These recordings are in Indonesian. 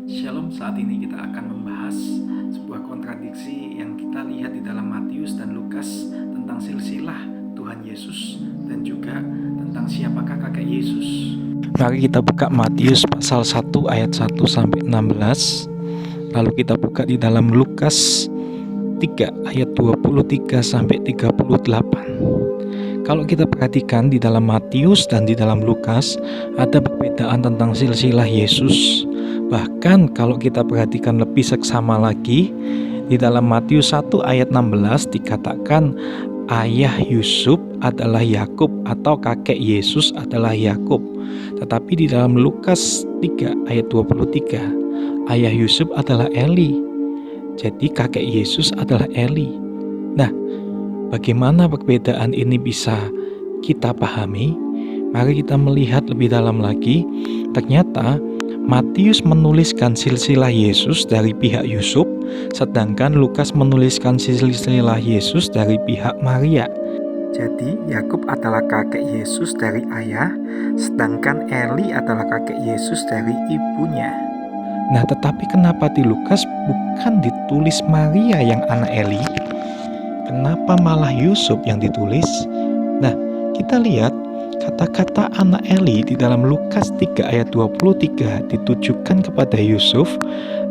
Shalom, saat ini kita akan membahas sebuah kontradiksi yang kita lihat di dalam Matius dan Lukas tentang silsilah Tuhan Yesus dan juga tentang siapakah kakek Yesus. Mari kita buka Matius pasal 1 ayat 1 sampai 16. Lalu kita buka di dalam Lukas 3 ayat 23 sampai 38. Kalau kita perhatikan di dalam Matius dan di dalam Lukas ada perbedaan tentang silsilah Yesus. Bahkan kalau kita perhatikan lebih seksama lagi, di dalam Matius 1 ayat 16 dikatakan ayah Yusuf adalah Yakub atau kakek Yesus adalah Yakub. Tetapi di dalam Lukas 3 ayat 23, ayah Yusuf adalah Eli. Jadi kakek Yesus adalah Eli. Nah, bagaimana perbedaan ini bisa kita pahami? Mari kita melihat lebih dalam lagi. Ternyata Matius menuliskan silsilah Yesus dari pihak Yusuf, sedangkan Lukas menuliskan silsilah Yesus dari pihak Maria. Jadi Yakub adalah kakek Yesus dari ayah, sedangkan Eli adalah kakek Yesus dari ibunya. Nah, tetapi kenapa di Lukas bukan ditulis Maria yang anak Eli? Kenapa malah Yusuf yang ditulis? Nah, kita lihat kata-kata anak Eli di dalam Lukas 3 ayat 23 ditujukan kepada Yusuf,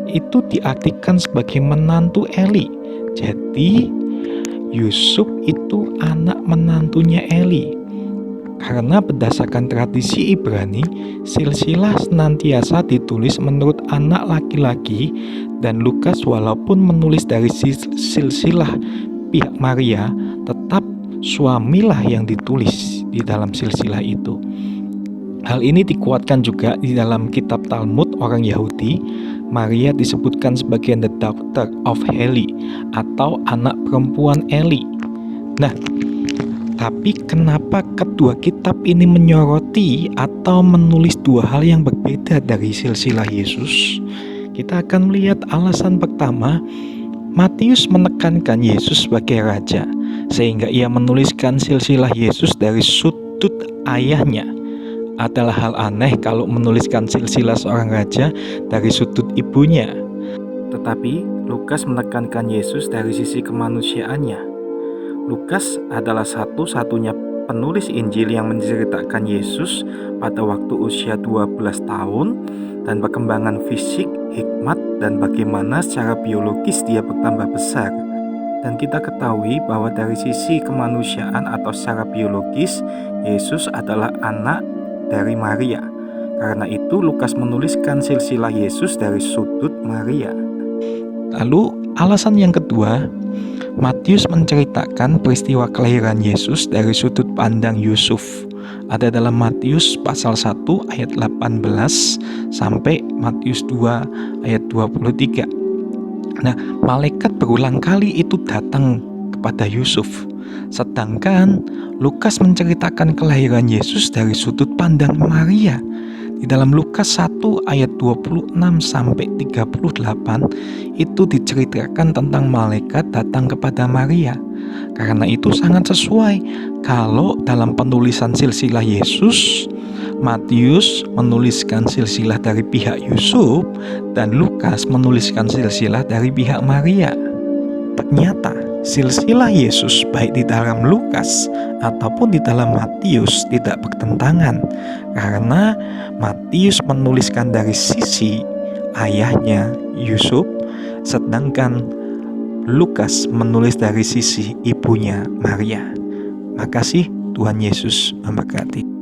itu diartikan sebagai menantu Eli. Jadi Yusuf itu anak menantunya Eli. Karena berdasarkan tradisi Ibrani, silsilah senantiasa ditulis menurut anak laki-laki, dan Lukas walaupun menulis dari silsilah pihak Maria, tetap suamilah yang ditulis di dalam silsilah itu. Hal ini dikuatkan juga di dalam kitab Talmud orang Yahudi. Maria disebutkan sebagai the daughter of Eli atau anak perempuan Eli. Nah, tapi kenapa kedua kitab ini menyoroti atau menulis dua hal yang berbeda dari silsilah Yesus? Kita akan melihat alasan pertama. Matius menekankan Yesus sebagai raja, sehingga ia menuliskan silsilah Yesus dari sudut ayahnya. Adalah hal aneh kalau menuliskan silsilah seorang raja dari sudut ibunya. Tetapi Lukas menekankan Yesus dari sisi kemanusiaannya. Lukas adalah satu-satunya penulis Injil yang menceritakan Yesus pada waktu usia 12 tahun dan perkembangan fisik, hikmat, dan bagaimana secara biologis dia bertambah besar. Dan kita ketahui bahwa dari sisi kemanusiaan atau secara biologis, Yesus adalah anak dari Maria. Karena itu Lukas menuliskan silsilah Yesus dari sudut Maria. Lalu alasan yang kedua, Matius menceritakan peristiwa kelahiran Yesus dari sudut pandang Yusuf. Ada dalam Matius pasal 1 ayat 18 sampai Matius 2 ayat 23. Nah, malaikat berulang kali itu datang kepada Yusuf. Sedangkan Lukas menceritakan kelahiran Yesus dari sudut pandang Maria. Di dalam Lukas 1 ayat 26 sampai 38 itu diceritakan tentang malaikat datang kepada Maria. Karena itu sangat sesuai kalau dalam penulisan silsilah Yesus, Matius menuliskan silsilah dari pihak Yusuf dan Lukas menuliskan silsilah dari pihak Maria. Ternyata silsilah Yesus baik di dalam Lukas ataupun di dalam Matius tidak bertentangan, karena Matius menuliskan dari sisi ayahnya Yusuf, sedangkan Lukas menulis dari sisi ibunya Maria. Makasih, Tuhan Yesus memberkati.